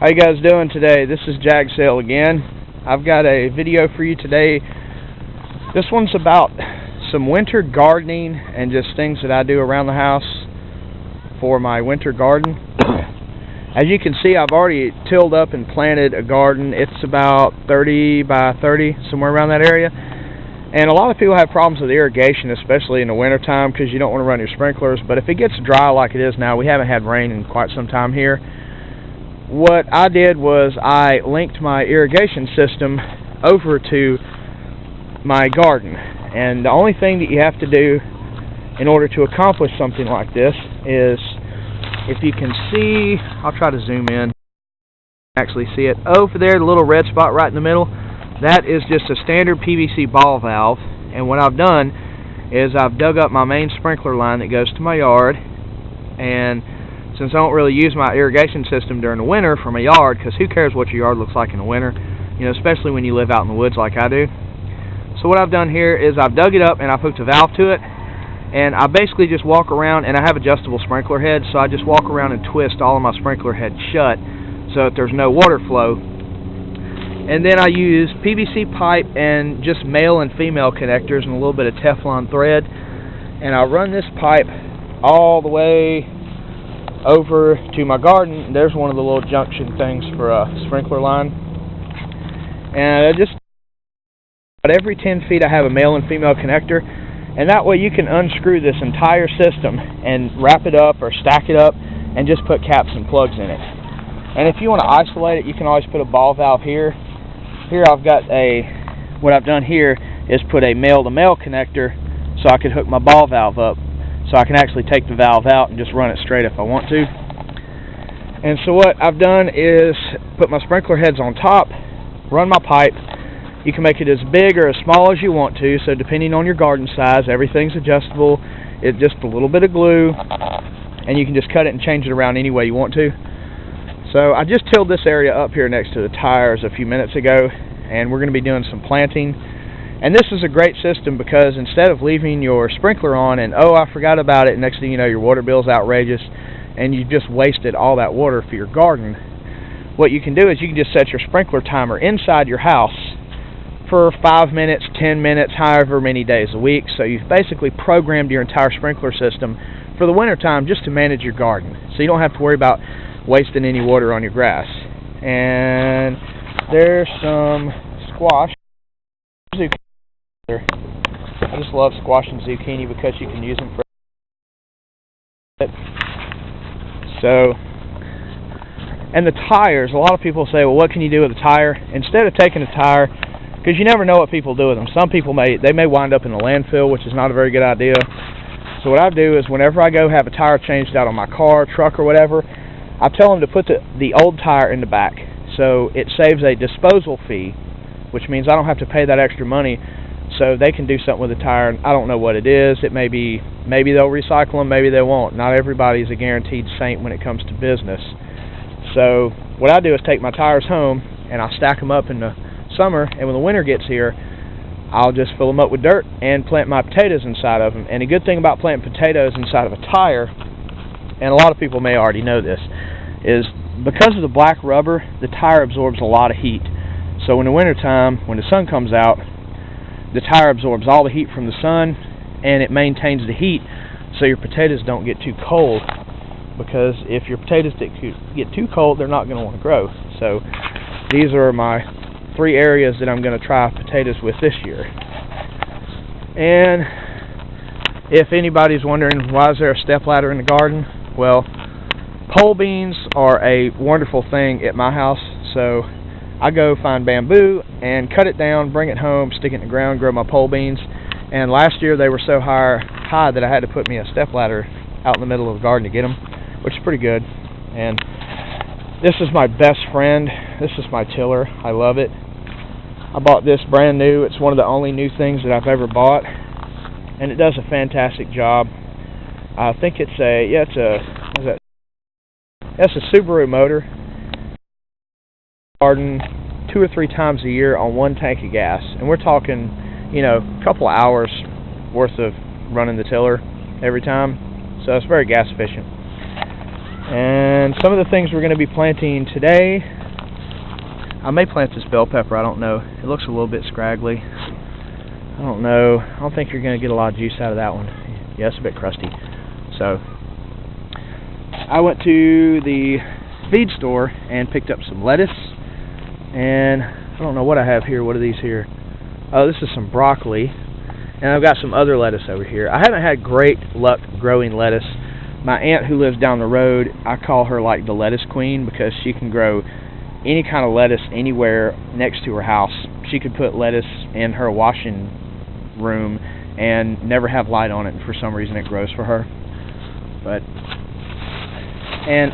How you guys doing today? This is Jag Sale again. I've got a video for you today. This one's about some winter gardening and just things that I do around the house for my winter garden. As you can see, I've already tilled up and planted a garden. It's about 30 by 30, somewhere around that area. And a lot of people have problems with irrigation, especially in the winter time, because you don't want to run your sprinklers. But if it gets dry like it is now, we haven't had rain in quite some time here. What I did was I linked my irrigation system over to my garden. And the only thing that you have to do in order to accomplish something like this is, if you can see, I'll try to zoom in, actually see it. Over there, the little red spot right in the middle, that is just a standard PVC ball valve. And what I've done is I've dug up my main sprinkler line that goes to my yard. And since I don't really use my irrigation system during the winter for my yard, because who cares what your yard looks like in the winter, you know, especially when you live out in the woods like I do. So what I've done here is I've dug it up and I've hooked a valve to it, and I basically just walk around, and I have adjustable sprinkler heads, so I just walk around and twist all of my sprinkler heads shut so that there's no water flow. And then I use PVC pipe and just male and female connectors and a little bit of Teflon thread, and I run this pipe all the way over to my garden. There's one of the little junction things for a sprinkler line, and but every 10 feet I have a male and female connector, and that way you can unscrew this entire system and wrap it up or stack it up and just put caps and plugs in it. And if you want to isolate it, you can always put a ball valve here. Here I've got what I've done here is put a male to male connector so I could hook my ball valve up, so I can actually take the valve out and just run it straight if I want to. And so what I've done is put my sprinkler heads on top, run my pipe. You can make it as big or as small as you want to, so depending on your garden size, everything's adjustable. It's just a little bit of glue, and you can just cut it and change it around any way you want to. So I just tilled this area up here next to the tires a few minutes ago, and we're going to be doing some planting. And this is a great system because instead of leaving your sprinkler on and, oh, I forgot about it, next thing you know, your water bill's outrageous, and you just wasted all that water for your garden, what you can do is you can just set your sprinkler timer inside your house for 5 minutes, 10 minutes, however many days a week. So you've basically programmed your entire sprinkler system for the winter time just to manage your garden. So you don't have to worry about wasting any water on your grass. And there's some squash. I just love squash and zucchini because you can use them for it. So, and the tires, a lot of people say, well, what can you do with a tire? Instead of taking a tire, because you never know what people do with them. Some people may wind up in a landfill, which is not a very good idea. So what I do is whenever I go have a tire changed out on my car, truck, or whatever, I tell them to put the old tire in the back. So it saves a disposal fee, which means I don't have to pay that extra money, so they can do something with the tire. I don't know what it is. It may be, maybe they'll recycle them, maybe they won't. Not everybody's a guaranteed saint when it comes to business. So what I do is take my tires home and I stack them up in the summer, and when the winter gets here, I'll just fill them up with dirt and plant my potatoes inside of them. And the good thing about planting potatoes inside of a tire, and a lot of people may already know this, is because of the black rubber, the tire absorbs a lot of heat. So in the winter time, when the sun comes out, the tire absorbs all the heat from the sun, and it maintains the heat so your potatoes don't get too cold, because if your potatoes get too cold, they're not going to want to grow. So these are my 3 areas that I'm going to try potatoes with this year. And if anybody's wondering why is there a stepladder in the garden, well, pole beans are a wonderful thing at my house. So I go find bamboo and cut it down, bring it home, stick it in the ground, grow my pole beans. And last year they were so high that I had to put me a stepladder out in the middle of the garden to get them, which is pretty good. And this is my best friend. This is my tiller. I love it. I bought this brand new. It's one of the only new things that I've ever bought, and it does a fantastic job. I think it's that's a Subaru motor. Garden 2 or 3 times a year on 1 tank of gas, and we're talking, you know, a couple of hours worth of running the tiller every time. So it's very gas efficient. And some of the things we're going to be planting today, I may plant this bell pepper, I don't know. It looks a little bit scraggly. I don't know. I don't think you're going to get a lot of juice out of that one. Yeah, it's a bit crusty. So, I went to the feed store and picked up some lettuce. And I don't know what I have here. What are these here? Oh, this is some broccoli. And I've got some other lettuce over here. I haven't had great luck growing lettuce. My aunt who lives down the road, I call her like the lettuce queen because she can grow any kind of lettuce anywhere next to her house. She could put lettuce in her washing room and never have light on it, and for some reason it grows for her. And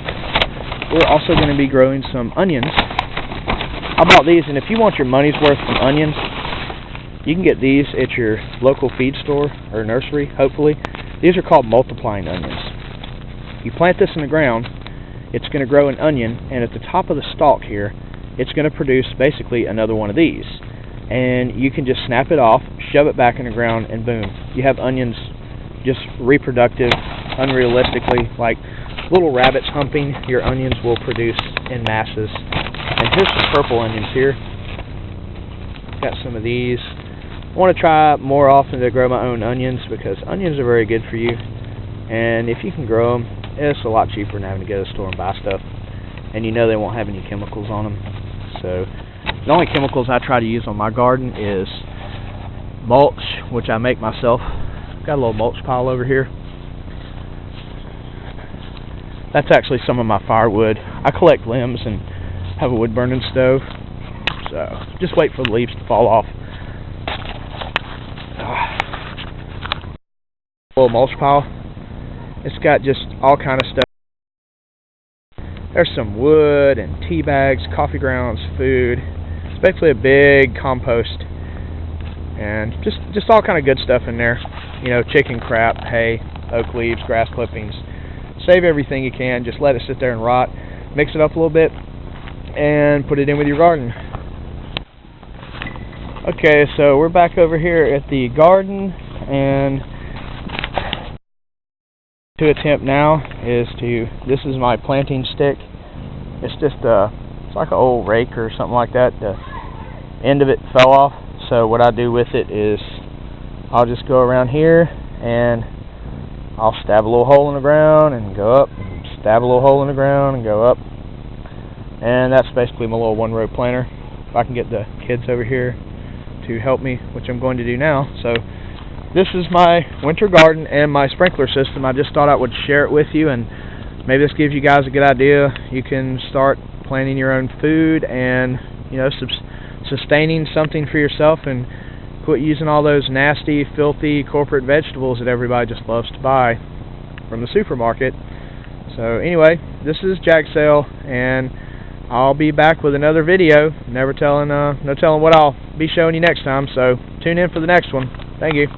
we're also going to be growing some onions. I bought these, and if you want your money's worth from onions, you can get these at your local feed store or nursery, hopefully. These are called multiplying onions. You plant this in the ground, it's going to grow an onion, and at the top of the stalk here, it's going to produce basically another one of these. And you can just snap it off, shove it back in the ground, and boom. You have onions just reproductive, unrealistically, like little rabbits humping. Your onions will produce in masses. And here's some purple onions here. Got some of these. I want to try more often to grow my own onions because onions are very good for you. And if you can grow them, it's a lot cheaper than having to go to the store and buy stuff. And you know they won't have any chemicals on them. So the only chemicals I try to use on my garden is mulch, which I make myself. Got a little mulch pile over here. That's actually some of my firewood. I collect limbs and have a wood burning stove. So just wait for the leaves to fall off. Little mulch pile. It's got just all kind of stuff. There's some wood and tea bags, coffee grounds, food. It's basically a big compost, and just all kind of good stuff in there. You know, chicken crap, hay, oak leaves, grass clippings. Save everything you can. Just let it sit there and rot. Mix it up a little bit, and put it in with your garden. Okay, so we're back over here at the garden, and to attempt now is to, this is my planting stick. It's just it's like an old rake or something like that. The end of it fell off, so what I do with it is I'll just go around here and I'll stab a little hole in the ground and go up, and stab a little hole in the ground and go up, and that's basically my little one-row planter. If I can get the kids over here to help me, which I'm going to do now. So this is my winter garden and my sprinkler system. I just thought I would share it with you, and maybe this gives you guys a good idea. You can start planting your own food and, you know, sustaining something for yourself, and quit using all those nasty, filthy corporate vegetables that everybody just loves to buy from the supermarket. So anyway, this is Jag Sale, and I'll be back with another video. No telling what I'll be showing you next time, so tune in for the next one. Thank you.